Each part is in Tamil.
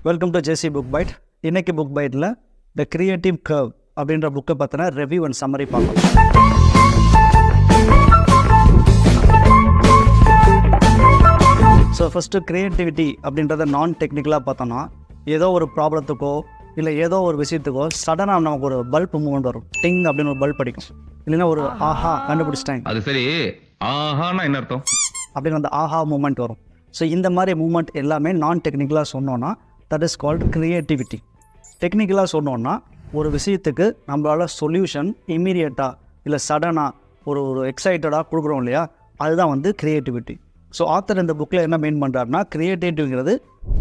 Welcome to JC book bite. இன்னைக்கு புக் பைட்டில் த கிரியேட்டிவ் கர்வ் அப்படின்ற புக்கை பற்றின ரிவ்யூ அண்ட் சம்மரி பார்க்கலாம். ஸோ ஃபஸ்ட்டு க்ரியேட்டிவிட்டி அப்படின்றத நான் டெக்னிக்கலாக பார்த்தோன்னா, ஏதோ ஒரு ப்ராப்ளத்துக்கோ இல்லை ஏதோ ஒரு விஷயத்துக்கோ சடனாக நமக்கு ஒரு பல்ப் மூவ்மெண்ட் வரும். டிங் அப்படின்னு ஒரு பல்ப் அடிக்கும். இல்லைன்னா ஒரு ஆஹா கண்டுபிடிச்சிட்டாங்க, அது சரி, ஆஹான்னா என்ன அர்த்தம் அப்படின்னு அந்த ஆஹா மூமெண்ட் வரும். ஸோ இந்த மாதிரி மூமெண்ட் எல்லாமே நான் டெக்னிக்கலாக சொன்னோன்னா தட் இஸ் கால்டு க்ரியேட்டிவிட்டி. டெக்னிக்கலாக சொன்னோன்னா ஒரு விஷயத்துக்கு நம்மளால் சொல்யூஷன் இம்மீடியட்டாக இல்லை சடனாக ஒரு எக்ஸைட்டடாக கொடுக்குறோம் இல்லையா, அதுதான் வந்து க்ரியேட்டிவிட்டி. ஸோ ஆத்தர் இந்த புக்கில் என்ன மெயின் பண்ணுறாருனா, க்ரியேட்டிவிட்டிங்கிறது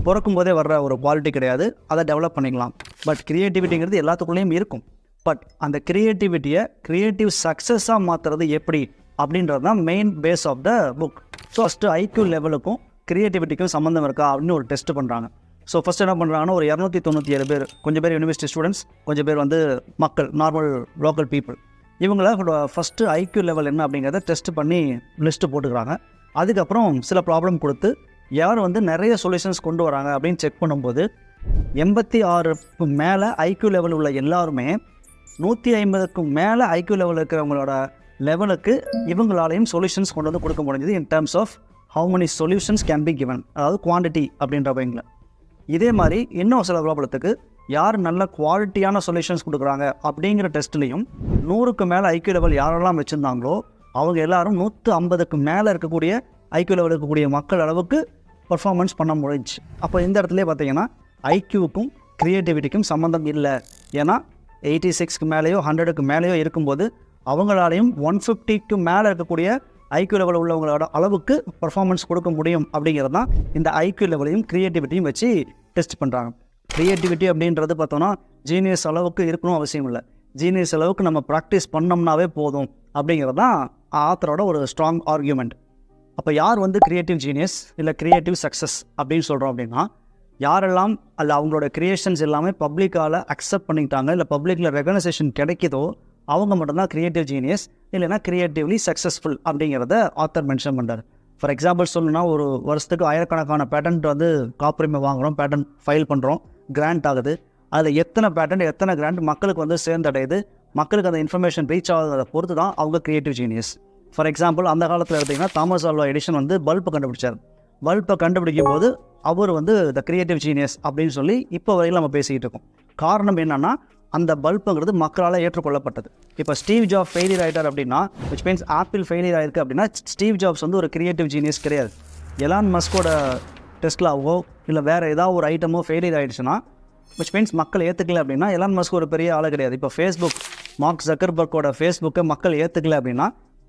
பிறக்கும் போதே வர்ற ஒரு குவாலிட்டி கிடையாது, அதை டெவலப் பண்ணிக்கலாம். பட் க்ரியேட்டிவிட்டிங்கிறது எல்லாத்துக்குள்ளேயும் இருக்கும். பட் அந்த க்ரியேட்டிவிட்டியை க்ரியேட்டிவ் சக்ஸஸாக மாற்றுறது எப்படி அப்படின்றது தான் main base of the book. So first IQ லெவலுக்கும் க்ரியேட்டிவிட்டிக்கும் சம்மந்தம் இருக்கா அப்படின்னு ஒரு டெஸ்ட் பண்ணுறாங்க. ஸோ ஃபஸ்ட் என்ன பண்ணுறாங்கன்னா, ஒரு 297 பேர், கொஞ்சம் பேர் யூனிவர்சிட்டி ஸ்டூடெண்ட்ஸ், கொஞ்சம் பேர் வந்து மக்கள், நார்மல் லோக்கல் பீப்புள், இவங்கள ஃபஸ்ட்டு ஐக்யூ லெவல் என்ன அப்படிங்கிறத டெஸ்ட் பண்ணி லிஸ்ட்டு போட்டுக்கிறாங்க. அதுக்கப்புறம் சில ப்ராப்ளம் கொடுத்து யார் வந்து நிறைய சொல்யூஷன்ஸ் கொண்டு வராங்க அப்படின்னு செக் பண்ணும்போது 86க்கு மேலே ஐக்யூ லெவல் உள்ள எல்லாருமே 150க்கும் மேலே ஐக்யூ லெவல் இருக்கிறவங்களோட லெவலுக்கு இவங்களாலையும் சொல்யூஷன்ஸ் கொண்டு வந்து கொடுக்க முடிஞ்சது in terms of how many solutions can be given, அதாவது குவான்டிட்டி அப்படின்ற பையங்கள. இதே மாதிரி இன்னும் சில ப்ராப்ளத்துக்கு யார் நல்ல குவாலிட்டியான சொல்யூஷன்ஸ் கொடுக்குறாங்க அப்படிங்கிற டெஸ்ட்லேயும் 100க்கு மேலே ஐக்யூ லெவல் யாரெல்லாம் வச்சுருந்தாங்களோ அவங்க எல்லாரும் 150க்கு மேலே இருக்கக்கூடிய ஐக்யூ லெவல் இருக்கக்கூடிய மக்கள் அளவுக்கு பர்ஃபார்மன்ஸ் பண்ண முடிஞ்சிச்சு. அப்போ இந்த இடத்துல பார்த்தீங்கன்னா ஐக்யூவுக்கும் க்ரியேட்டிவிட்டிக்கும் சம்மந்தம் இல்லை. ஏன்னா 86க்கு மேலேயோ 100க்கு மேலேயோ இருக்கும்போது அவங்களாலையும் 150க்கு மேலே இருக்கக்கூடிய ஐக்யூ லெவல் உள்ளவங்களோட அளவுக்கு பர்ஃபார்மன்ஸ் கொடுக்க முடியும். அப்படிங்கிறது தான் இந்த ஐக்யூ லெவலையும் க்ரியேட்டிவிட்டியும் வச்சு டெஸ்ட் பண்ணுறாங்க. க்ரியேட்டிவிட்டி அப்படின்றது பார்த்தோன்னா ஜீனியஸ் அளவுக்கு இருக்கணும் அவசியம் இல்லை. ஜீனியஸ் அளவுக்கு நம்ம ப்ராக்டிஸ் பண்ணோம்னாவே போதும் அப்படிங்கிறது தான் ஆத்தரோட ஒரு ஸ்ட்ராங் ஆர்கியூமெண்ட். அப்போ யார் வந்து க்ரியேட்டிவ் ஜீனியஸ் இல்லை க்ரியேட்டிவ் சக்ஸஸ் அப்படின்னு சொல்கிறோம் அப்படின்னா, யாரெல்லாம் அல்ல அவங்களோட க்ரியேஷன்ஸ் எல்லாமே பப்ளிக்கால் அக்செப்ட் பண்ணிக்கிட்டாங்க, இல்லை பப்ளிக்கில் ரெகனைசேஷன் கிடைக்குதோ அவங்க மட்டும்தான் க்ரியேட்டிவ் ஜீனியஸ், இல்லைனா க்ரியேட்டிவ்லி சக்ஸஸ்ஃபுல் அப்படிங்கிறத ஆத்தர் மென்ஷன் பண்ணுறாரு. ஃபார் எக்ஸாம்பிள் சொல்லணும்னா, ஒரு வருஷத்துக்கு ஆயிரக்கணக்கான பேட்டன்ட் வந்து காப்புரிமை வாங்குகிறோம், பேட்டன்ட் ஃபைல் பண்ணுறோம், கிராண்ட் ஆகுது. அதில் எத்தனை பேட்டன்ட் எத்தனை கிராண்ட் மக்களுக்கு வந்து சேர்ந்தடையுது, மக்களுக்கு அந்த இன்ஃபர்மேஷன் ரீச் ஆகுறத பொறுத்து தான் அவங்க க்ரியேட்டிவ் ஜீனியஸ். ஃபார் எக்ஸாம்பிள் அந்த காலத்தில் எடுத்திங்கன்னா தாமஸ் ஆல்வா எடிசன் வந்து பல்பை கண்டுபிடிச்சார். பல்பை கண்டுபிடிக்கும் போது அவர் வந்து த க்ரியேட்டிவ் ஜீனியஸ் அப்படின்னு சொல்லி இப்போ வரைக்கும் நம்ம பேசிக்கிட்டு இருக்கோம். காரணம் என்னென்னா, அந்த பல்புங்கிறது மக்களால் ஏற்றுக்கொள்ளப்பட்டது. இப்போ ஸ்டீவ் ஜாப் ஃபெயிலியர் ஆகிட்டார் அப்படின்னா, விச் மீன்ஸ் ஆப்பிள் ஃபெயிலியர் ஆகிருக்கு அப்படின்னா, ஸ்டீவ் ஜாப்ஸ் வந்து ஒரு க்ரியேட்டிவ் ஜீனியஸ் கிடையாது. எலான் மஸ்கோட டெஸ்லாவோ இல்லை வேறு ஏதாவது ஒரு ஐட்டமோ ஃபெயிலியர் ஆகிடுச்சுன்னா, விச் மீன்ஸ் மக்கள் ஏற்றுக்கல அப்படின்னா, எலான் மஸ்க் ஒரு பெரிய ஆள் கிடையாது. இப்போ ஃபேஸ்புக், மார்க் ஜக்கர்பர்க்கோட ஃபேஸ்புக்கை மக்கள் ஏற்றுக்கல அப்படின்னா,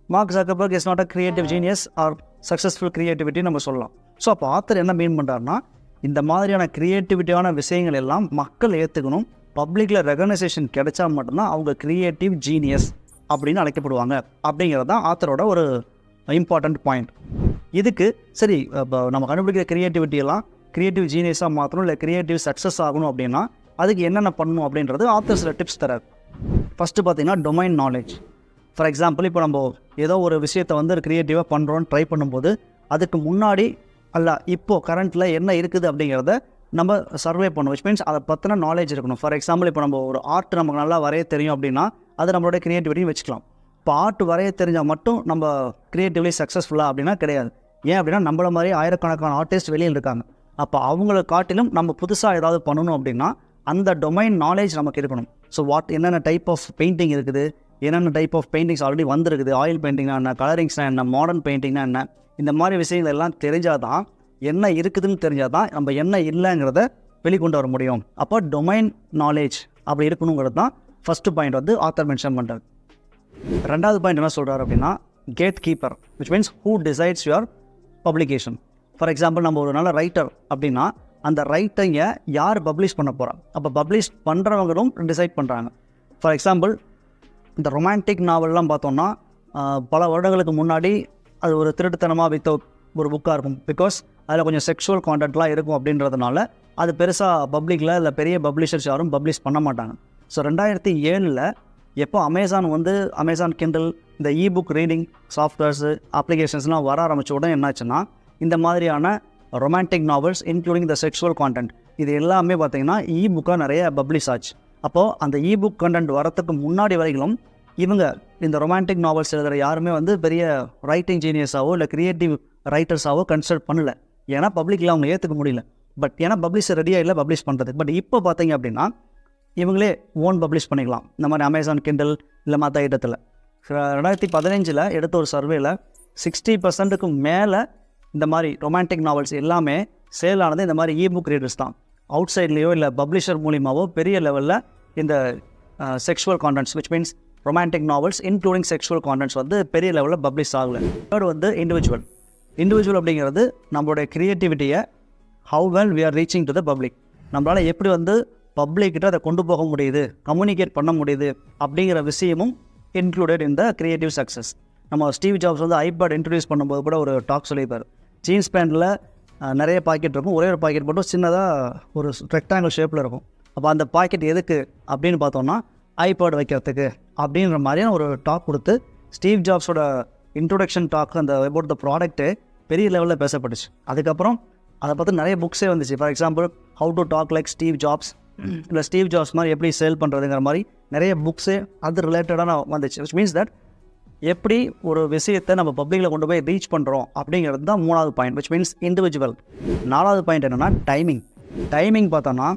mark Zuckerberg is not a creative genius R successful creativity நம்ம சொல்லலாம். ஸோ அப்போ ஆத்தர் என்ன மீன் பண்ணுறாருன்னா, இந்த மாதிரியான க்ரியேட்டிவிட்டியான விஷயங்கள் எல்லாம் மக்கள் ஏற்றுக்கணும், பப்ளிக்கில் ரெகனைசேஷன் கிடைச்சா மட்டும்தான் அவங்க க்ரியேட்டிவ் ஜீனியஸ் அப்படின்னு அழைக்கப்படுவாங்க. அப்படிங்கிறது தான் ஆத்தரோட ஒரு இம்பார்ட்டண்ட் பாயிண்ட். இதுக்கு சரி, இப்போ நம்ம கண்டுபிடிக்கிற க்ரியேட்டிவிட்டியெல்லாம் க்ரியேட்டிவ் ஜீனியஸாக மாற்றணும், இல்லை க்ரியேட்டிவ் சக்ஸஸ் ஆகணும் அப்படின்னா அதுக்கு என்னென்ன பண்ணணும் அப்படின்றது ஆத்தர் சில டிப்ஸ் தரார். ஃபஸ்ட்டு பார்த்தீங்கன்னா டொமைன் நாலேஜ். ஃபார் எக்ஸாம்பிள், இப்போ நம்ம ஏதோ ஒரு விஷயத்தை வந்து க்ரியேட்டிவாக பண்ணுறோன்னு ட்ரை பண்ணும்போது அதுக்கு முன்னாடி அல்ல இப்போது கரண்ட்டில் என்ன இருக்குது அப்படிங்கிறத நம்ம சர்வே பண்ணணும். விச் மீன்ஸ் அதை பற்றின நாலேஜ் இருக்கணும். ஃபார் எக்ஸாம்பிள், இப்போ நம்ம ஒரு ஆர்ட் நமக்கு நல்லா வரைய தெரியும் அப்படின்னா அது நம்மளோட க்ரியேட்டிவிட்டியும் வச்சுக்கலாம். இப்போ ஆர்ட் வரைய தெரிஞ்சால் மட்டும் நம்ம க்ரியேட்டிவ்லி சக்ஸஸ்ஃபுல்லாக அப்படின்னா கிடையாது. ஏன் அப்படின்னா, நம்மள மாதிரி ஆயிரக்கணக்கான ஆர்டிஸ்ட் வெளியில் இருக்காங்க. அப்போ அவங்கள காட்டிலும் நம்ம புதுசாக ஏதாவது பண்ணணும் அப்படின்னா அந்த டொமைன் நாலேஜ் நமக்கு இருக்கணும். ஸோ என்னென்ன டைப் ஆஃப் பெயிண்டிங் இருக்குது, என்னென்ன டைப் ஆஃப் பெயிண்டிங்ஸ் ஆல்ரெடி வந்துருக்குது, ஆயில் பெயிண்டிங்னா என்ன, கலரிங்ஸ்னா என்ன, மாடர்ன் பெயிண்டிங்னா என்ன, இந்த மாதிரி விஷயங்கள் எல்லாம் தெரிஞ்சால் தான், என்ன இருக்குதுன்னு தெரிஞ்சால் தான் நம்ம என்ன இல்லைங்கிறத வெளிக்கொண்டு வர முடியும். அப்போ டொமைன் நாலேஜ் அப்படி இருக்கணுங்கிறது தான் ஃபஸ்ட்டு பாயிண்ட் வந்து ஆத்தர் மென்ஷன் பண்ணுறாரு. ரெண்டாவது பாயிண்ட் என்ன சொல்கிறார் அப்படின்னா, gatekeeper, which means who decides your publication. For example, நம்ம ஒரு நல்ல ரைட்டர் அப்படின்னா அந்த ரைட்டிங்கை யார் பப்ளிஷ் பண்ண போகிறாங்க, அப்போ பப்ளிஷ் பண்ணுறவங்களும் டிசைட் பண்ணுறாங்க. ஃபார் எக்ஸாம்பிள், இந்த ரொமான்டிக் நாவல்லாம் பார்த்தோன்னா பல வருடங்களுக்கு முன்னாடி அது ஒரு திருட்டுத்தனமாக வித்த ஒரு புக்காக இருக்கும். பிகாஸ் அதில் கொஞ்சம் செக்ஷுவல் கான்டென்ட்லாம் இருக்கும் அப்படின்றதுனால அது பெருசாக பப்ளிக்கில் இல்லை பெரிய பப்ளிஷர்ஸ் யாரும் பப்ளிஷ் பண்ண மாட்டாங்க. ஸோ 2007 எப்போ அமேசான் கிண்டல், இந்த இபுக் ரீடிங் சாஃப்ட்வேர்ஸு அப்ளிகேஷன்ஸ்லாம் வர ஆரம்பித்த உடனே என்னாச்சுன்னா, இந்த மாதிரியான romantic novels including the sexual content இது எல்லாமே பார்த்தீங்கன்னா புக்காக நிறைய பப்ளிஷ் ஆச்சு. அப்போது அந்த புக் கண்டென்ட் வரத்துக்கு முன்னாடி வரைக்கும் இவங்க இந்த ரொமான்டிக் நாவல்ஸ் எழுதுகிற யாருமே வந்து பெரிய ரைட்டிங் ஜீனியஸாவோ இல்லை க்ரியேட்டிவ் ரைட்டர்ஸாவோ கன்சிடர் பண்ணல. ஏன்னா பப்ளிக்கில் அவங்க ஏற்றுக்க முடியல. பட் ஏன்னா பப்ளிஷர் ரெடியாக இல்லை பப்ளிஷ் பண்ணுறது. பட் இப்போ பார்த்தீங்க அப்படின்னா இவங்களே ஓன் பப்ளிஷ் பண்ணிக்கலாம். இந்த மாதிரி அமேசான் கிண்டல் இல்லை மற்ற ஐட்டத்தில் 2015 எடுத்த ஒரு சர்வேல 60% மேலே இந்த மாதிரி ரொமான்டிக் நாவல்ஸ் எல்லாமே சேல் ஆனது இந்த மாதிரி புக் ரீடர்ஸ் தான். அவுட் சைட்லேயோ இல்லை பப்ளிஷர் மூலியமாவோ பெரிய லெவலில் இந்த sexual contents which means romantic novels including sexual contents வந்து பெரிய லெவலில் பப்ளிஷ் ஆகலை. தேர்ட் வந்து இண்டிவிஜுவல் அப்படிங்கிறது நம்மளுடைய க்ரியேட்டிவிட்டியை how well we are reaching to the public, நம்மளால் எப்படி வந்து பப்ளிக்கிட்ட அதை கொண்டு போக முடியுது, கம்யூனிகேட் பண்ண முடியுது அப்படிங்கிற விஷயமும் இன்க்ளூடட் இந்த க்ரியேட்டிவ் சக்ஸஸ். நம்ம ஸ்டீவ் ஜாப்ஸ் வந்து ஐபேட் இன்ட்ரடியூஸ் பண்ணும்போது கூட ஒரு டாக் சொல்லியிருப்பார். ஜீன்ஸ் பேண்ட்டில் நிறைய பாக்கெட் இருக்கும், ஒரே ஒரு பாக்கெட் மட்டும் சின்னதாக ஒரு ரெக்டாங்கிள் ஷேப்பில் இருக்கும். அப்போ அந்த பாக்கெட் எதுக்கு அப்படின்னு பார்த்தோம்னா ஐபேட் வைக்கிறதுக்கு அப்படின்ற மாதிரியான ஒரு டாக் கொடுத்து ஸ்டீவ் ஜாப்ஸோட இன்ட்ரொடக்ஷன் டாக் அந்த அபவுட் த ப்ராடக்ட்டு பெரிய லெவலில் பேசப்பட்டுச்சு. அதுக்கப்புறம் அதை பார்த்து நிறைய புக்ஸே வந்துச்சு. For example how to talk like Steve Jobs, இல்லை ஸ்டீவ் ஜாப்ஸ் மாதிரி எப்படி சேல் பண்ணுறதுங்கிற மாதிரி நிறைய புக்ஸே அது ரிலேட்டடான வந்துச்சு. விச் மீன்ஸ் தட் எப்படி ஒரு விஷயத்தை நம்ம பப்ளிக்கில் கொண்டு போய் ரீச் பண்ணுறோம் அப்படிங்கிறது தான் 3வது பாயிண்ட், விச் மீன்ஸ் இண்டிவிஜுவல். 4வது பாயிண்ட் என்னென்னா டைமிங் பார்த்தோன்னா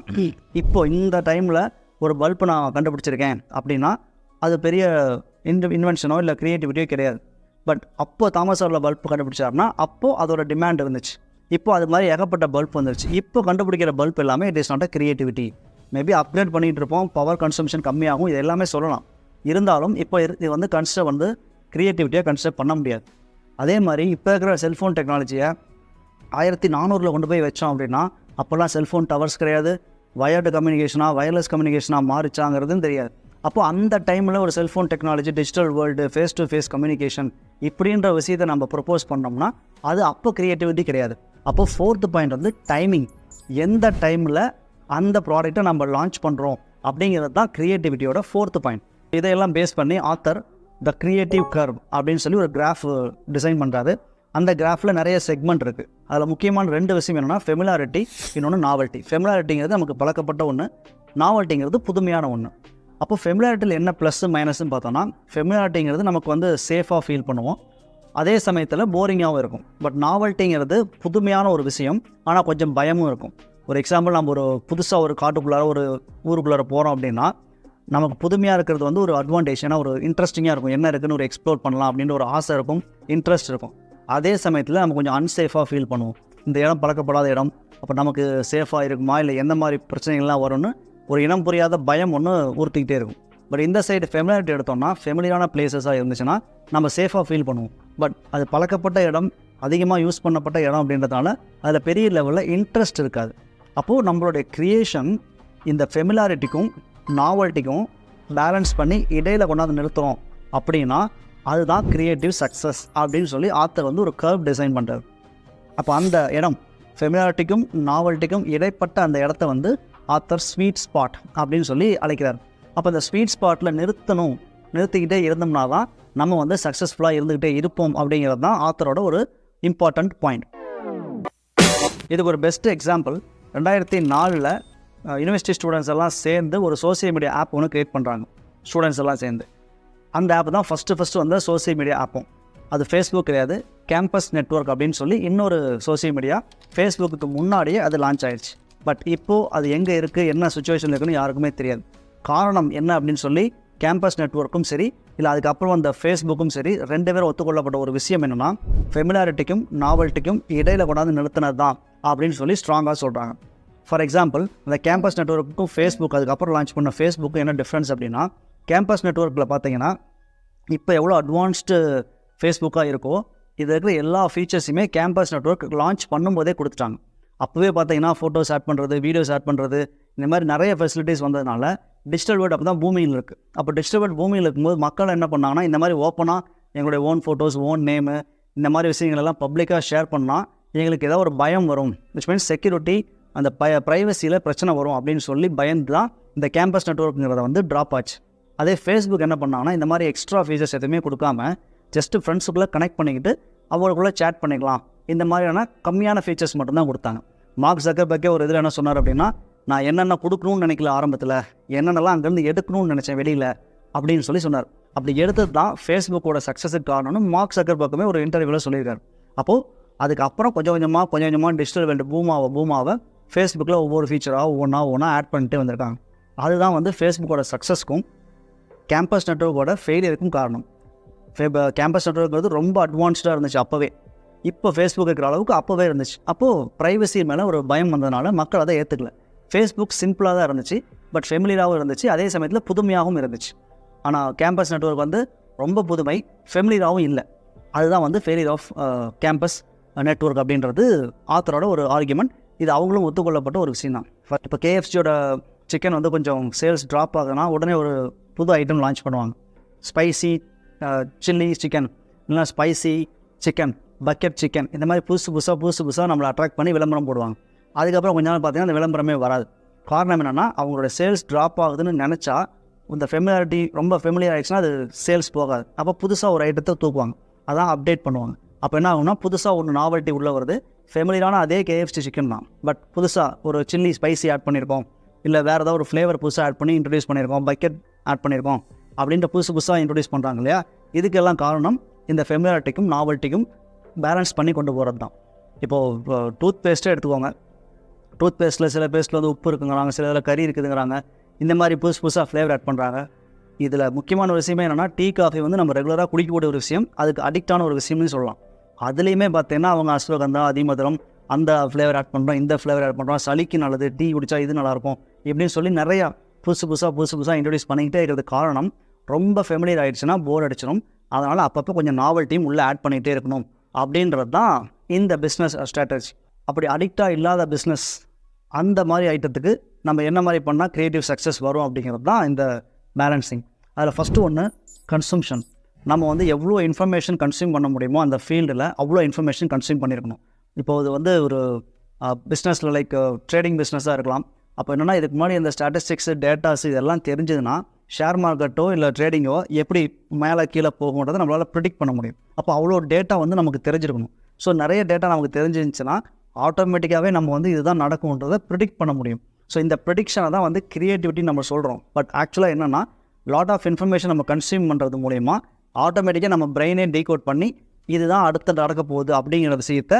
இப்போது இந்த டைமில் ஒரு பல்பு நான் கண்டுபிடிச்சிருக்கேன் அப்படின்னா அது பெரிய இன்வென்ஷனோ இல்லை க்ரியேட்டிவிட்டியோ கிடையாது. பட் அப்போது தாமஸ் ஆல்வா பல்ப் கண்டுபிடிச்சாருன்னா அப்போது அதோட டிமாண்ட் இருந்துச்சு. இப்போ அது மாதிரி ஏகப்பட்ட பல்ப் வந்துருச்சு. இப்போ கண்டுபிடிக்கிற பல்ப் எல்லாமே it is not a creativity. Maybe upgrade பண்ணிகிட்டு இருப்போம், பவர் கன்சம்ஷன் கம்மியாகும், இது எல்லாமே சொல்லலாம். இருந்தாலும் இப்போ இது வந்து கன்சிடர் வந்து க்ரியேட்டிவிட்டியாக கன்சிடர் பண்ண முடியாது. அதே மாதிரி இப்போ இருக்கிற செல்ஃபோன் டெக்னாலஜியை 1400 கொண்டு போய் வச்சோம் அப்படின்னா அப்போல்லாம் செல்ஃபோன் டவர்ஸ் கிடையாது, வயர்டு கம்யூனிகேஷனாக வயர்லெஸ் கம்யூனிகேஷனாக மாறிச்சாங்கிறதும் தெரியாது. அப்போது அந்த டைமில் ஒரு cellphone technology, digital world, face to face communication இப்படின்ற விஷயத்தை நம்ம ப்ரொப்போஸ் பண்ணோம்னா அது அப்போ க்ரியேட்டிவிட்டி கிடையாது. அப்போது 4th பாயிண்ட் வந்து டைமிங். எந்த டைமில் அந்த ப்ராடக்ட்டை நம்ம லான்ச் பண்ணுறோம் அப்படிங்கிறது தான் க்ரியேட்டிவிட்டியோட 4th பாயிண்ட். இதையெல்லாம் பேஸ் பண்ணி ஆத்தர் த க்ரியேட்டிவ் கர்வ் அப்படின்னு சொல்லி ஒரு கிராஃப் டிசைன் பண்ணுறாரு. அந்த கிராஃபில் நிறைய செக்மெண்ட் இருக்குது. அதில் முக்கியமான 2 விஷயம் என்னென்னா ஃபெமிலாரிட்டி, இன்னொன்று நாவல்ட்டி. ஃபெமிலாரிட்டிங்கிறது நமக்கு பழக்கப்பட்ட ஒன்று, நாவல்ட்டிங்கிறது புதுமையான ஒன்று. அப்போ ஃபெமிலாரிட்டியில் என்ன ப்ளஸ்ஸு மைனஸ்ன்னு பார்த்தோன்னா ஃபெமிலாரிட்டிங்கிறது நமக்கு வந்து சேஃபாக ஃபீல் பண்ணுவோம், அதே சமயத்தில் போரிங்காகவும் இருக்கும். பட் நாவல்ட்டிங்கிறது புதுமையான ஒரு விஷயம், ஆனால் கொஞ்சம் பயமும் இருக்கும். ஒரு எக்ஸாம்பிள், நம்ம ஒரு புதுசாக ஒரு காட்டுக்குள்ளார ஒரு ஊருக்குள்ளார போகிறோம் அப்படின்னா நமக்கு புதுமையாக இருக்கிறது வந்து ஒரு அட்வான்டேஜ். ஏன்னா ஒரு இன்ட்ரெஸ்டிங்காக இருக்கும், என்ன இருக்குன்னு ஒரு எக்ஸ்ப்ளோர் பண்ணலாம் அப்படின்ற ஒரு ஆசை இருக்கும், இன்ட்ரெஸ்ட் இருக்கும். அதே சமயத்தில் நம்ம கொஞ்சம் அன்சேஃபாக ஃபீல் பண்ணுவோம். இந்த இடம் பழக்கப்படாத இடம், அப்போ நமக்கு சேஃபாக இருக்குமா இல்லை எந்த மாதிரி பிரச்சனைகள்லாம் வரும்னு ஒரு இனம் புரியாத பயம் ஒன்று உறுத்திக்கிட்டே இருக்கும். பட் இந்த சைடு ஃபெமிலியாரிட்டி எடுத்தோம்னா ஃபெமிலியரான பிளேசஸாக இருந்துச்சுன்னா நம்ம சேஃபாக ஃபீல் பண்ணுவோம். பட் அது பழக்கப்பட்ட இடம், அதிகமாக யூஸ் பண்ணப்பட்ட இடம் அப்படின்றதுனால அதில் பெரிய லெவலில் இன்ட்ரெஸ்ட் இருக்காது. அப்போது நம்மளுடைய க்ரியேஷன் இந்த ஃபெமிலாரிட்டிக்கும் நாவல்ட்டிக்கும் பேலன்ஸ் பண்ணி இடையில் கொண்டாந்து நிறுத்துகிறோம் அப்படின்னா அதுதான் க்ரியேட்டிவ் சக்ஸஸ் அப்படின்னு சொல்லி ஆத்தர் வந்து ஒரு கர்வ் டிசைன் பண்ணுறாரு. அப்போ அந்த இடம் ஃபெமிலாரிட்டிக்கும் நாவல்ட்டிக்கும் இடைப்பட்ட அந்த இடத்த வந்து ஆத்தர் ஸ்வீட் ஸ்பாட் அப்படின்னு சொல்லி அழைக்கிறார். அப்போ இந்த ஸ்வீட் ஸ்பாட்டில் நிறுத்திக்கிட்டே இருந்தோம்னா தான் நம்ம வந்து சக்ஸஸ்ஃபுல்லாக இருந்துக்கிட்டே இருப்போம் அப்படிங்கிறது தான் ஆத்தரோட ஒரு இம்பார்ட்டண்ட் பாயிண்ட். இதுக்கு ஒரு பெஸ்ட் எக்ஸாம்பிள் 2004 யூனிவர்சிட்டி ஸ்டூடெண்ட்ஸ் எல்லாம் சேர்ந்து ஒரு சோசியல் மீடியா ஆப் ஒன்று க்ரியேட் பண்ணுறாங்க. ஸ்டூடெண்ட்ஸ் எல்லாம் சேர்ந்து அந்த ஆப் தான் ஃபஸ்ட்டு வந்த சோசியல் மீடியா ஆப்பும். அது ஃபேஸ்புக் கிடையாது, கேம்பஸ் நெட்வொர்க் அப்படின்னு சொல்லி இன்னொரு சோசியல் மீடியா. ஃபேஸ்புக்கு முன்னாடியே அது லான்ச் ஆயிடுச்சு. பட் இப்போது அது எங்கே இருக்குது, என்ன சுச்சுவேஷனில் இருக்குன்னு யாருக்குமே தெரியாது. காரணம் என்ன அப்படின்னு சொல்லி கேம்பஸ் நெட்வொர்க்கும் சரி இல்லை அதுக்கப்புறம் அந்த ஃபேஸ்புக்கும் சரி 2 பேரும் ஒத்துக்கொள்ளப்பட்ட ஒரு விஷயம் என்னென்னா ஃபெமிலாரிட்டிக்கும் நாவல்ட்டிக்கும் இடையில் கொண்டாந்து நிறுத்தினது தான் அப்படின்னு சொல்லி ஸ்ட்ராங்காக சொல்கிறாங்க. ஃபார் எக்ஸாம்பிள், இந்த கேம்பஸ் நெட்வொர்க்குக்கும் ஃபேஸ்புக் அதுக்கப்புறம் லான்ச் பண்ண ஃபேஸ்புக்கு என்ன டிஃப்ரென்ஸ் அப்படின்னா, கேம்பஸ் நெட்வொர்க்கில் பார்த்தீங்கன்னா இப்போ எவ்வளோ அட்வான்ஸ்டு ஃபேஸ்புக்காக இருக்கோ இது இருக்கிற எல்லா ஃபீச்சர்ஸுமே கேம்பஸ் நெட்வொர்க் லான்ச் பண்ணும்போதே கொடுத்துட்டாங்க. அப்போவே பார்த்தீங்கன்னா ஃபோட்டோஸ் ஆட் பண்ணுறது, வீடியோஸ் ஆட் பண்ணுறது, இந்த மாதிரி நிறைய ஃபெசிலிட்டிஸ் வந்ததுனால டிஜிட்டல் வேர்ல்டு அப்போ தான் பூமியில் இருக்குது. அப்போ டிஜிட்டல் வேர்ல்டு பூமியில் இருக்கும்போது மக்கள் என்ன பண்ணாங்கன்னா இந்த மாதிரி ஓப்பனாக எங்களுடைய ஓன் ஃபோட்டோஸ், ஓன் நேமு, இந்த மாதிரி விஷயங்களெல்லாம் பப்ளிக்காக ஷேர் பண்ணால் எங்களுக்கு ஏதாவது ஒரு பயம் வரும், விச் மீன்ஸ் செக்யூரிட்டி, அந்த ப்ரைவசியில் பிரச்சனை வரும் அப்படின்னு சொல்லி பயந்து தான் இந்த கேம்பஸ் நெட்வொர்க்குங்கிறத வந்து ட்ராப் ஆச்சு. அதே ஃபேஸ்புக் என்ன பண்ணாங்கன்னா இந்த மாதிரி எக்ஸ்ட்ரா ஃபீச்சர்ஸ் எதுவுமே கொடுக்காம ஜஸ்ட்டு ஃப்ரெண்ட்ஸுக்குள்ளே கனெக்ட் பண்ணிக்கிட்டு அவங்களுக்குள்ளே சேட் பண்ணிக்கலாம், இந்த மாதிரியான கம்மியான ஃபீச்சர்ஸ் மட்டும்தான் கொடுத்தாங்க. மார்க் ஜக்கர்பர்க்கே ஒரு இதில் என்ன சொன்னார் அப்படின்னா, நான் என்னென்ன கொடுக்கணும்னு நினைக்கல ஆரம்பத்தில், என்னென்னலாம் அங்கேருந்து எடுக்கணும்னு நினச்சேன் வெளியில் அப்படின்னு சொன்னார். அப்படி எடுத்தது தான் ஃபேஸ்புக்கோட சக்ஸஸுக்கு காரணம்னு மார்க் ஜக்கர்பர்க்குமே ஒரு இன்டர்வியூவில் சொல்லியிருக்காரு. அப்போது அதுக்கப்புறம் கொஞ்சம் கொஞ்சமாக டிஜிட்டல் வேர்ல்டு பூமாவை ஃபேஸ்புக்கில் ஒவ்வொரு ஃபீச்சராக ஒவ்வொன்றா ஆட் பண்ணிட்டு வந்திருக்காங்க. அதுதான் வந்து ஃபேஸ்புக்கோட சக்ஸஸ்க்கும் கேம்பஸ் நெட்வொர்க்கோட ஃபெயிலியருக்கும் காரணம். கேம்பஸ் நெட்வொர்க்கிறது ரொம்ப அட்வான்ஸ்டாக இருந்துச்சு அப்போவே. இப்போ ஃபேஸ்புக் இருக்கிற அளவுக்கு அப்போவே இருந்துச்சு. அப்போது ப்ரைவசி மேலே ஒரு பயம் வந்ததுனால மக்கள் அதை ஏற்றுக்கல. ஃபேஸ்புக் சிம்பிளாக தான் இருந்துச்சு, பட் ஃபெமிலியராகவும் இருந்துச்சு, அதே சமயத்தில் புதுமையாகவும் இருந்துச்சு. ஆனால் கேம்பஸ் நெட்வொர்க் வந்து ரொம்ப புதுமை, ஃபெமிலியராகவும் இல்லை. அதுதான் வந்து ஃபெயிலியர் ஆஃப் கேம்பஸ் நெட்வொர்க் அப்படின்றது ஆத்தரோட ஒரு ஆர்குமெண்ட். இது அவங்களும் ஒத்துக்கொள்ளப்பட்ட ஒரு விஷயம் தான். இப்போ கேஎஃப்சியோட சிக்கன் வந்து கொஞ்சம் சேல்ஸ் ட்ராப் ஆகுதுன்னா உடனே ஒரு புது ஐட்டம் லான்ச் பண்ணுவாங்க. ஸ்பைசி சில்லி சிக்கன், இல்லைனா ஸ்பைசி சிக்கன், பக்கெட் சிக்கன், இந்த மாதிரி புதுசு புதுசாக நம்மளை அட்ராக்ட் பண்ணி விளம்பரம் போடுவாங்க. அதுக்கப்புறம் கொஞ்ச நாள் பார்த்தீங்கன்னா அந்த விளம்பரமே வராது. காரணம் என்னென்னா, அவங்களோட சேல்ஸ் ட்ராப் ஆகுதுன்னு நினச்சா இந்த ஃபெமிலியாரிட்டி ரொம்ப ஃபெமிலியர் ஆகிடுச்சுன்னா அது சேல்ஸ் போகாது. அப்போ புதுசாக ஒரு ஐட்டத்தை தூக்குவாங்க, அதான் அப்டேட் பண்ணுவாங்க. அப்போ என்ன ஆகும்னா, புதுசாக ஒரு நாவல்ட்டி உள்ளே வருது. ஃபெமிலியரான அதே கேஎஃப்சி சிக்கன் தான், பட் புதுசாக ஒரு சில்லி ஸ்பைசி ஆட் பண்ணியிருக்கோம், இல்லை வேறு ஏதாவது ஒரு ஃப்ளேவர் புதுசாக ஆட் பண்ணி இன்ட்ரடியூஸ் பண்ணியிருக்கோம், பக்கெட் ஆட் பண்ணியிருக்கோம் அப்படின்ற புதுசாக இன்ட்ரடியூஸ் பண்ணுறாங்க இல்லையா. இதுக்கெல்லாம் காரணம் இந்த ஃபெமிலியாரிட்டிக்கும் நாவல்ட்டிக்கும் பேலன்ஸ் பண்ணி கொண்டு போகிறது தான். இப்போது டூத் பேஸ்ட்டே எடுத்துக்கோங்க. டூத் பேஸ்ட்டில் சில பேஸ்ட்டில் வந்து உப்பு இருக்குங்கிறாங்க, சில இதில் கறி இருக்குதுங்கிறாங்க. இந்த மாதிரி புதுசாக ஃப்ளேவர் ஆட் பண்ணுறாங்க. இதில் முக்கியமான ஒரு விஷயமே என்னென்னா, டீ காஃபி வந்து நம்ம ரெகுலராக குடிக்கக்கூடிய ஒரு விஷயம், அதுக்கு அடிக்டான ஒரு விஷயம்னு சொல்லலாம். அதுலேயுமே பார்த்தீங்கன்னா அவங்க அஸ்வகந்தா, அதிமதுரம், அந்த ஃப்ளேவர் ஆட் பண்ணுறோம், இந்த ஃப்ளேவர் ஆட் பண்ணுறோம், சளிக்கு நல்லது, டீ குடித்தா இது நல்லாயிருக்கும் இப்படின்னு சொல்லி நிறையா புதுசாக இன்ட்ரடியூஸ் பண்ணிக்கிட்டே இருக்கிறது காரணம், ரொம்ப ஃபெமிலியர் ஆகிடுச்சுன்னா போர் அடிச்சிடும். அதனால் அப்பப்போ கொஞ்சம் நாவல்ட்டியும் உள்ளே ஆட் பண்ணிகிட்டே இருக்கணும் அப்படின்றது தான் இந்த பிஸ்னஸ் ஸ்ட்ராட்டஜி. அப்படி அடிக்டாக இல்லாத பிஸ்னஸ் அந்த மாதிரி ஐட்டத்துக்கு நம்ம என்ன மாதிரி பண்ணால் க்ரியேட்டிவ் சக்ஸஸ் வரும் அப்படிங்கிறது தான் இந்த பேலன்சிங். அதில் ஃபஸ்ட்டு ஒன்று கன்சம்ஷன். நம்ம வந்து எவ்வளோ இன்ஃபர்மேஷன் கன்சியூம் பண்ண முடியுமோ அந்த ஃபீல்டில் அவ்வளோ இன்ஃபர்மேஷன் கன்சியூம் பண்ணியிருக்கணும். இப்போது இது வந்து ஒரு பிஸ்னஸில் லைக் ட்ரேடிங் பிஸ்னஸாக இருக்கலாம். அப்போ என்னென்னா, இதுக்கு முன்னாடி இந்த ஸ்டாட்டிஸ்டிக்ஸு, டேட்டாஸு இதெல்லாம் தெரிஞ்சதுன்னா ஷேர் மார்க்கெட்டோ இல்லை ட்ரேடிங்கோ எப்படி மேலே கீழே போகுன்றதை நம்மளால் ப்ரிடிக்ட் பண்ண முடியும். அப்போ அவ்வளோ டேட்டா வந்து நமக்கு தெரிஞ்சிருக்கணும். ஸோ நிறைய டேட்டா நமக்கு தெரிஞ்சிருந்துச்சுன்னா ஆட்டோமேட்டிக்காகவே நம்ம வந்து இதுதான் நடக்கும்ன்றதை ப்ரிடிக்ட் பண்ண முடியும். ஸோ இந்த ப்ரிடிக்ஷனை தான் வந்து க்ரியேட்டிவிட்டி நம்ம சொல்கிறோம். பட் ஆக்சுவலாக என்னென்னா, லாட் ஆஃப் இன்ஃபர்மேஷன் நம்ம கன்சியூம் பண்ணுறது மூலயமா ஆட்டோமேட்டிக்காக நம்ம பிரெயினே டீகோட் பண்ணி இதுதான் அடுத்து நடக்க போகுது அப்படிங்கிற விஷயத்தை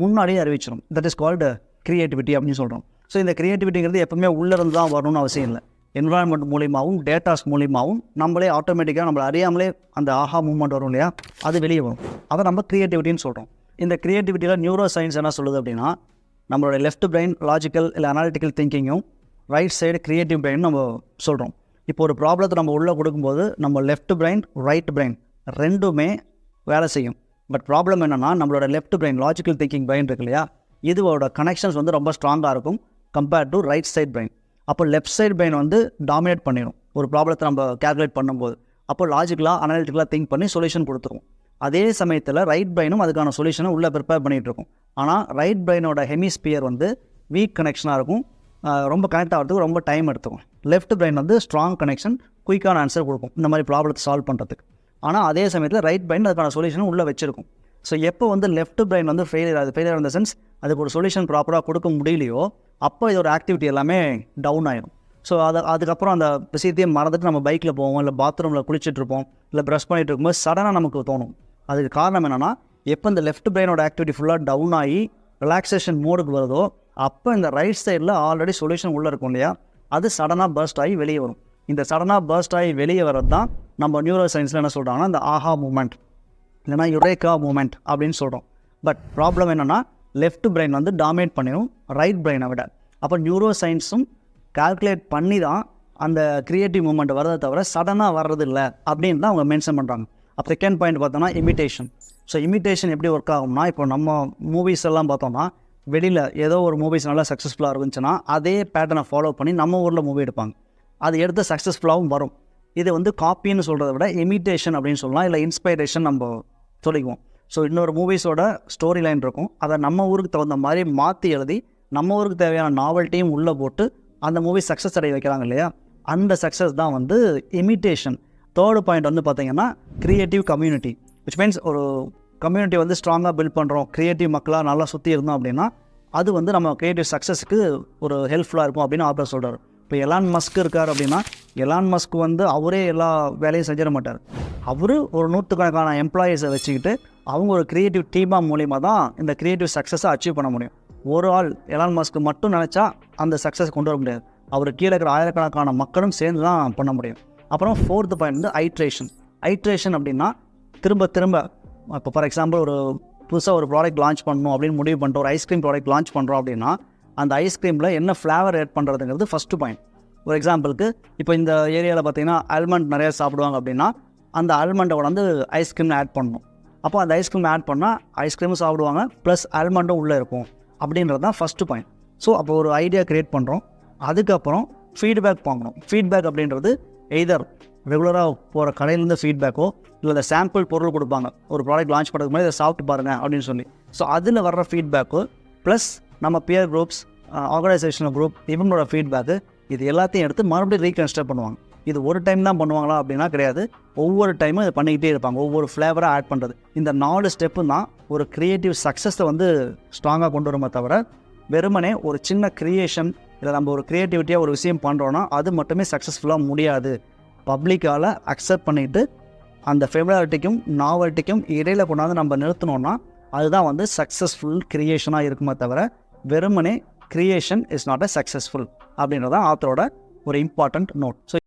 முன்னாடியே அறிவிச்சிடும். தட் இஸ் கால்டு க்ரியேட்டிவிட்டி அப்படின்னு சொல்கிறோம். ஸோ இந்த க்ரியேட்டிவிட்டிங்கிறது எப்பவுமே உள்ளிருந்து தான் வரணும்னு அவசியம் இல்லை. என்வரான்மெண்ட் மூலியமாகவும் டேட்டாஸ் மூலியமாகவும் நம்மளே ஆட்டோமேட்டிக்காக நம்மளை அறியாமலே அந்த ஆஹா மூமெண்ட் வரும் இல்லையா, அது வெளியே வரும். அதை நம்ம க்ரியேட்டிவிட்டின்னு சொல்கிறோம். இந்த க்ரியேட்டிவிட்டியில் நியூரோ சயின்ஸ் என்ன சொல்லுது அப்படின்னா, நம்மளோட லெஃப்ட் பிரெயின் லாஜிக்கல் இல்லை அனாலிட்டிக்கல் திங்கிங்கும், ரைட் சைடு க்ரியேட்டிவ் பிரெயின் நம்ம சொல்கிறோம். இப்போ ஒரு ப்ராப்ளத்தை நம்ம உள்ளே கொடுக்கும்போது நம்ம லெஃப்ட் பிரெயின் ரைட் பிரெயின் ரெண்டுமே வேலை செய்யும். பட் ப்ராப்ளம் என்னென்னா, நம்மளோட left brain logical thinking brain இருக்கு இல்லையா, இதோட கனெக்ஷன்ஸ் வந்து ரொம்ப ஸ்ட்ராங்காக இருக்கும் compared to right side brain. அப்போ லெஃப்ட் சைட் பிரெயின் வந்து டாமினேட் பண்ணிடும் ஒரு ப்ராப்ளத்தை நம்ம கேல்குலேட் பண்ணும்போது. அப்போ லாஜிக்கலாக அனாலிட்டிக்கலாக திங்க் பண்ணி சொல்யூஷன் கொடுத்துருவோம். அதே சமயத்தில் ரைட் பிரெயினும் அதுக்கான சொல்யூஷனை உள்ளே ப்ரிப்பேர் பண்ணிகிட்டு இருக்கும். ஆனால் ரைட் பிரெயினோட ஹெமிஸ்பியர் வந்து வீக் கனெக்ஷனாக இருக்கும், ரொம்ப கனெக்ட் ஆகிறதுக்கு ரொம்ப டைம் எடுத்துக்கும். லெஃப்ட் பிரெயின் வந்து ஸ்ட்ராங் கனெக்ஷன், குயிக்கான ஆன்சர் கொடுக்கும் இந்த மாதிரி ப்ராப்ளத்தை சால்வ் பண்ணுறதுக்கு. ஆனால் அதே சமயத்தில் ரைட் பிரெயின் அதுக்கான சொல்யூஷனை உள்ளே வச்சிருக்கும். ஸோ எப்போ வந்து லெஃப்ட் பிரெயின் வந்து ஃபெயிலியர் இந்த சென்ஸ் அதுக்கு ஒரு சொல்யூஷன் ப்ராப்பராக கொடுக்க முடியலையோ, அப்போ இதோட ஆக்டிவிட்டி எல்லாமே டவுன் ஆகிடும். ஸோ அதுக்கப்புறம் அந்த விஷயத்தையே மறந்துட்டு நம்ம பைக்கில் போவோம், இல்லை பாத்ரூமில் குளிச்சுட்ருப்போம், இல்லை ப்ரஷ் பண்ணிகிட்டு இருக்கும்போது சடனாக நமக்கு தோணும். அதுக்கு காரணம் என்னென்னா, எப்போ இந்த லெஃப்ட் பிரெயினோட ஆக்டிவிட்டி ஃபுல்லாக டவுன் ஆகி ரிலாக்ஸேஷன் மோடுக்கு வருதோ, அப்போ இந்த ரைட் சைடில் ஆல்ரெடி சொல்யூஷன் உள்ளே இருக்கும் இல்லையா, அது சடனாக பர்ஸ்ட் ஆகி வெளியே வரும். இந்த சடனாக பர்ஸ்ட் ஆகி வெளியே வர்றது தான் நம்ம நியூரோ சயின்ஸில் என்ன சொல்கிறாங்கன்னா இந்த ஆஹா மூமெண்ட், இல்லைனா யுரேக்கா மூமெண்ட் அப்படின்னு சொல்கிறோம். பட் ப்ராப்ளம் என்னென்னா, லெஃப்ட் பிரெயின் வந்து டாமினேட் பண்ணிடும் ரைட் பிரெயினை விட. அப்போ நியூரோ சயின்ஸும் கால்குலேட் பண்ணி தான் அந்த க்ரியேட்டிவ் மூமெண்ட் வரதை தவிர சடனாக வர்றது இல்லை அப்படின்னு தான் அவங்க மென்ஷன் பண்ணுறாங்க. அப்போ செகண்ட் பாயிண்ட் பார்த்தோம்னா இமிட்டேஷன். ஸோ இமிட்டேஷன் எப்படி ஒர்க் ஆகும்னா, இப்போ நம்ம மூவிஸ் எல்லாம் பார்த்தோம்னா, வெளியில் ஏதோ ஒரு மூவிஸ் நல்லா சக்ஸஸ்ஃபுல்லாக இருந்துச்சுன்னா அதே பேட்டர்னை ஃபாலோ பண்ணி நம்ம ஊரில் மூவி எடுப்பாங்க, அது எடுத்து சக்ஸஸ்ஃபுல்லாகவும் வரும். இது வந்து காப்பின்னு சொல்கிறத விட இமிட்டேஷன் அப்படின்னு சொல்லலாம், இல்லை இன்ஸ்பைரேஷன் நம்ம சொல்லிக்குவோம். ஸோ இன்னொரு மூவிஸோட ஸ்டோரி லைன் இருக்கும், அதை நம்ம ஊருக்கு தகுந்த மாதிரி மாற்றி எழுதி நம்ம ஊருக்கு தேவையான நாவல்ட்டியும் உள்ளே போட்டு அந்த மூவி சக்ஸஸ் அடைய வைக்கிறாங்க இல்லையா, அந்த சக்ஸஸ் தான் வந்து இமிட்டேஷன். தேர்டு பாயிண்ட் வந்து பார்த்திங்கன்னா க்ரியேட்டிவ் கம்யூனிட்டி, விச் மீன்ஸ் ஒரு கம்யூனிட்டி வந்து ஸ்ட்ராங்காக பில்ட் பண்ணுறோம், க்ரியேட்டிவ் மக்களாக நல்லா சுற்றி இருந்தோம் அப்படின்னா அது வந்து நம்ம கிரியேட்டிவ் சக்ஸஸுக்கு ஒரு ஹெல்ப்ஃபுல்லாக இருக்கும் அப்படின்னு ஆத்தர் சொல்கிறார். இப்போ எலான் மஸ்க் இருக்கார் அப்படின்னா எலான் மஸ்க் வந்து அவரே எல்லா வேலையும் செஞ்சிட மாட்டார். அவர் ஒரு நூற்றுக்கணக்கான எம்ப்ளாயீஸை வச்சுக்கிட்டு அவங்க ஒரு க்ரியேட்டிவ் டீமாக மூலிமா தான் இந்த க்ரியேட்டிவ் சக்ஸஸை அச்சீவ் பண்ண முடியும். ஒரு ஆள் எலான் மஸ்க் மட்டும் நினச்சா அந்த சக்ஸஸ் கொண்டு வர முடியாது. அவர் கீழே இருக்கிற ஆயிரக்கணக்கான மக்களும் சேர்ந்து தான் பண்ண முடியும். அப்புறம் 4th பாயிண்ட் வந்து ஐட்ரேஷன் அப்படின்னா திரும்ப இப்போ ஃபார் எக்ஸாம்பிள் ஒரு புதுசாக ஒரு ப்ராடக்ட் லான்ச் பண்ணணும் அப்படின்னு முடிவு பண்ணிட்டு ஒரு ஐஸ்கிரீம் ப்ராடக்ட் லான்ச் பண்ணுறோம் அப்படின்னா அந்த ஐஸ்கிரீமில் என்ன ஃப்ளேவர் ஆட் பண்ணுறதுங்கிறது ஃபஸ்ட்டு பாயிண்ட். ஒரு எக்ஸாம்பிளுக்கு இப்போ இந்த ஏரியாவில் பார்த்தீங்கன்னா ஆல்மண்ட் நிறையா சாப்பிடுவாங்க அப்படின்னா அந்த ஆல்மண்டோட வந்து ஐஸ்கிரீம் ஆட் பண்ணணும். அப்போ அந்த ஐஸ்கிரீம் ஆட் பண்ணால் ஐஸ்கிரீமும் சாப்பிடுவாங்க ப்ளஸ் ஆல்மண்டும் உள்ளே இருக்கும் அப்படின்றது தான் ஃபஸ்ட்டு பாயிண்ட். ஸோ அப்போ ஒரு ஐடியா க்ரியேட் பண்ணுறோம். அதுக்கப்புறம் ஃபீட்பேக் வாங்கணும். ஃபீட்பேக் அப்படின்றது எய்தர் ரெகுலராக போகிற கடையிலேருந்து ஃபீட்பேக்கோ இல்லை இந்த சாம்பிள் பொருள் கொடுப்பாங்க ஒரு ப்ராடக்ட் லான்ச் பண்ணுறதுக்கு முன்னாடி இதை சாப்பிட்டு பாருங்கள் அப்படின்னு சொல்லி. ஸோ அதில் வர்ற ஃபீட்பேக்கு ப்ளஸ் நம்ம பியர் குரூப்ஸ், ஆர்கனைசேஷனல் குரூப் இவங்களோட ஃபீட்பேக்கு இது எல்லாத்தையும் எடுத்து மறுபடியும் ரீகன்ஸ்ட்ரக்ட் பண்ணுவாங்க. இது ஒரு டைம் தான் பண்ணுவாங்களா அப்படின்னா கிடையாது. ஒவ்வொரு டைமும் இதை பண்ணிக்கிட்டே இருப்பாங்க. ஒவ்வொரு ஃப்ளேவராக ஆட் பண்ணுறது. இந்த 4 ஸ்டெப்பு தான் ஒரு க்ரியேட்டிவ் சக்ஸஸை வந்து ஸ்ட்ராங்காக கொண்டு வருமே தவிர வெறுமனே ஒரு சின்ன க்ரியேஷன் இல்லை நம்ம ஒரு க்ரியேட்டிவிட்டியாக ஒரு விஷயம் பண்ணுறோன்னா அது மட்டுமே சக்ஸஸ்ஃபுல்லாக முடியாது. பப்ளிக்கால் அக்செப்ட் பண்ணிவிட்டு அந்த ஃபெமிலாரிட்டிக்கும் நாவல்ட்டிக்கும் இடையில் கொண்டாந்து நம்ம நிறுத்தினோன்னா அதுதான் வந்து சக்ஸஸ்ஃபுல் க்ரியேஷனாக இருக்குமே தவிர வெறுமனே creation is not a successful அப்படின்றதான் ஆத்தரோட ஒரு இம்பார்ட்டண்ட் நோட். ஸோ